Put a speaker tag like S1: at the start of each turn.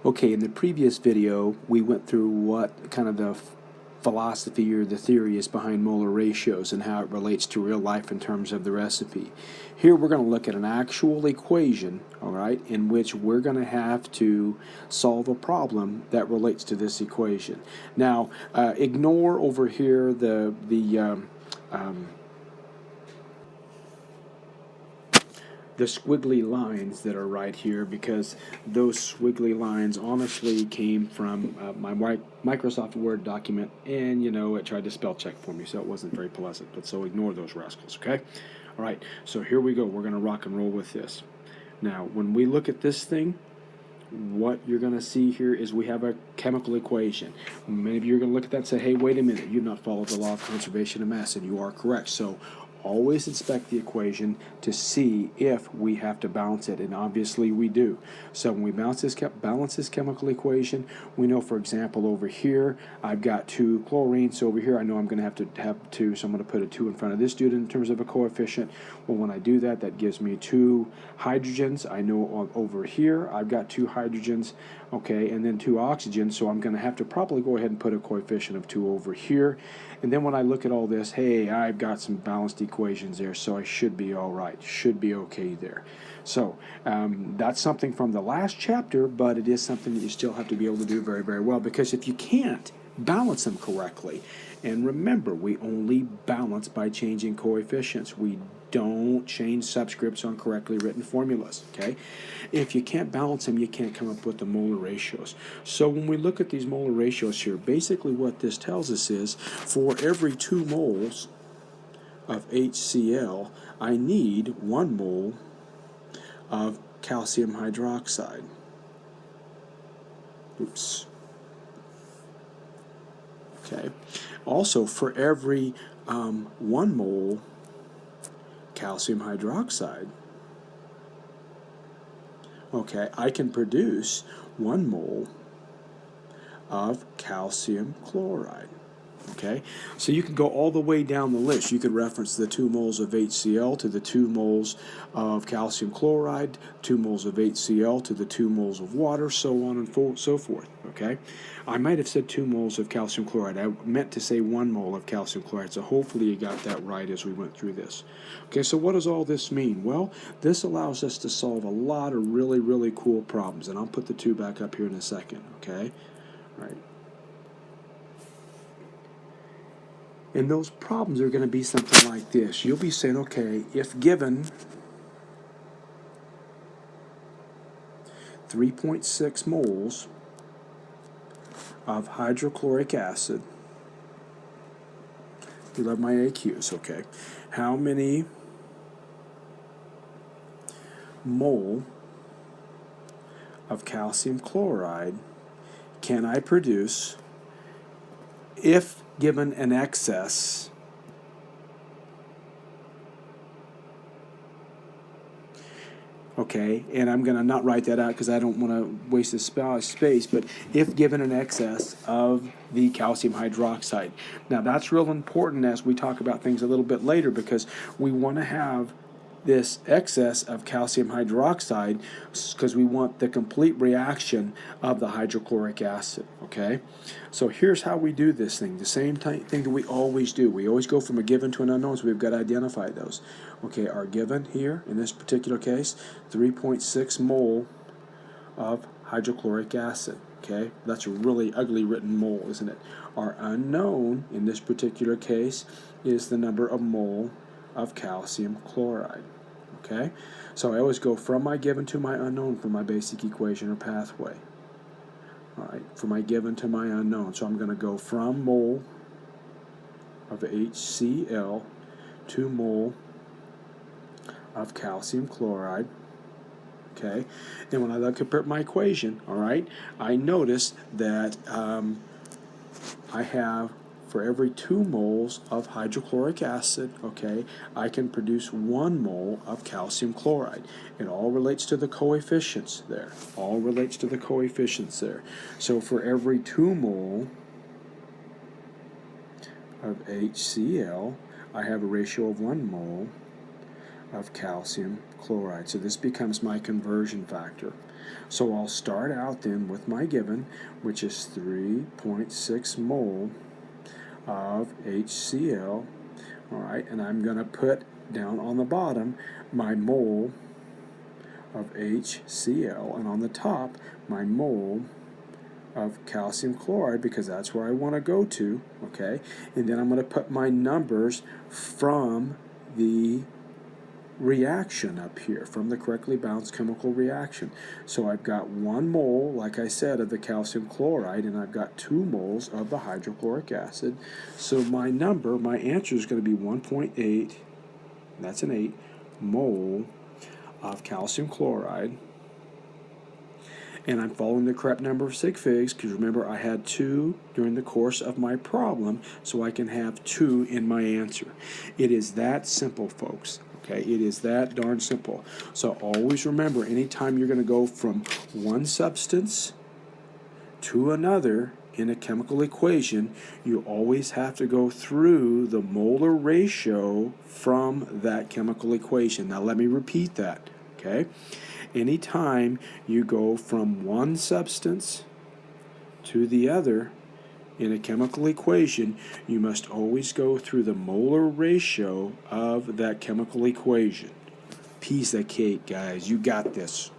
S1: Okay, in the previous video, we went through what kind of the philosophy or the theory is behind molar ratios and how it relates to real life in terms of the recipe. Here we're going to look at an actual equation, all right, in which we're going to have to solve a problem that relates to this equation. Now, ignore over here the squiggly lines that are right here, because those squiggly lines honestly came from my Microsoft Word document, and you know, it tried to spell check for me, so it wasn't very pleasant, but so ignore those rascals, okay? All right, so here we go. We're going to rock and roll with this. Now, when we look at this thing, what you're going to see here is we have a chemical equation. Many of you are going to look at that and say, hey, wait a minute, you've not followed the law of conservation of mass, and you are correct. So always inspect the equation to see if we have to balance it, and obviously we do. So when we balance this chemical equation, we know, for example, over here I've got 2 chlorine, so over here I know I'm going to have 2, so I'm going to put a 2 in front of this dude in terms of a coefficient. Well, when I do that, that gives me 2 hydrogens. I know over here I've got 2 hydrogens, okay, and then 2 oxygens, so I'm going to have to probably go ahead and put a coefficient of 2 over here. And then when I look at all this, hey, I've got some balanced equations there, so I should be all right, should be okay there. So that's something from the last chapter, but it is something that you still have to be able to do very, very well, because if you can't balance them correctly, and remember, we only balance by changing coefficients. We don't change subscripts on correctly written formulas, okay? If you can't balance them, you can't come up with the molar ratios. So when we look at these molar ratios here, basically what this tells us is for every 2 moles of HCl, I need 1 mole of calcium hydroxide. Oops. Okay. Also, for every 1 mole calcium hydroxide, okay, I can produce 1 mole of calcium chloride. Okay, so you can go all the way down the list. You could reference the 2 moles of HCl to the 2 moles of calcium chloride, 2 moles of HCl to the 2 moles of water, so on and so forth. Okay, I might have said 2 moles of calcium chloride. I meant to say 1 mole of calcium chloride, so hopefully you got that right as we went through this. Okay, so what does all this mean? Well, this allows us to solve a lot of really, really cool problems, and I'll put the 2 back up here in a second. Okay, all right. And those problems are going to be something like this. You'll be saying, okay, if given 3.6 moles of hydrochloric acid, you love my AQs, okay, how many mole of calcium chloride can I produce if given an excess okay, and I'm going to not write that out because I don't want to waste the space, but if given an excess of the calcium hydroxide. Now that's real important as we talk about things a little bit later, because we want to have this excess of calcium hydroxide because we want the complete reaction of the hydrochloric acid, okay? So here's how we do this thing, the same thing that we always do. We always go from a given to an unknown, so we've got to identify those. Okay, our given here, in this particular case, 3.6 mole of hydrochloric acid, okay? That's a really ugly written mole, isn't it? Our unknown, in this particular case, is the number of mole of calcium chloride. Okay, so I always go from my given to my unknown for my basic equation or pathway. All right, from my given to my unknown. So I'm going to go from mole of HCl to mole of calcium chloride. Okay, and when I look at my equation, all right, I notice that I have, for every 2 moles of hydrochloric acid, okay, I can produce 1 mole of calcium chloride. It all relates to the coefficients there. All relates to the coefficients there. So for every 2 mole of HCl, I have a ratio of 1 mole of calcium chloride. So this becomes my conversion factor. So I'll start out then with my given, which is 3.6 mole of HCl. All right, and I'm going to put down on the bottom my mole of HCl, and on the top my mole of calcium chloride, because that's where I want to go to, okay? And then I'm going to put my numbers from the reaction up here, from the correctly balanced chemical reaction. So I've got 1 mole, like I said, of the calcium chloride, and I've got 2 moles of the hydrochloric acid. So my number, my answer is going to be 1.8, that's an 8, mole of calcium chloride. And I'm following the correct number of sig figs, because remember I had 2 during the course of my problem, so I can have 2 in my answer. It is that simple, folks. Okay, it is that darn simple. So always remember, anytime you're going to go from one substance to another in a chemical equation, you always have to go through the molar ratio from that chemical equation. Now let me repeat that, okay? Anytime you go from one substance to the other in a chemical equation, you must always go through the molar ratio of that chemical equation. Piece of cake, guys. You got this.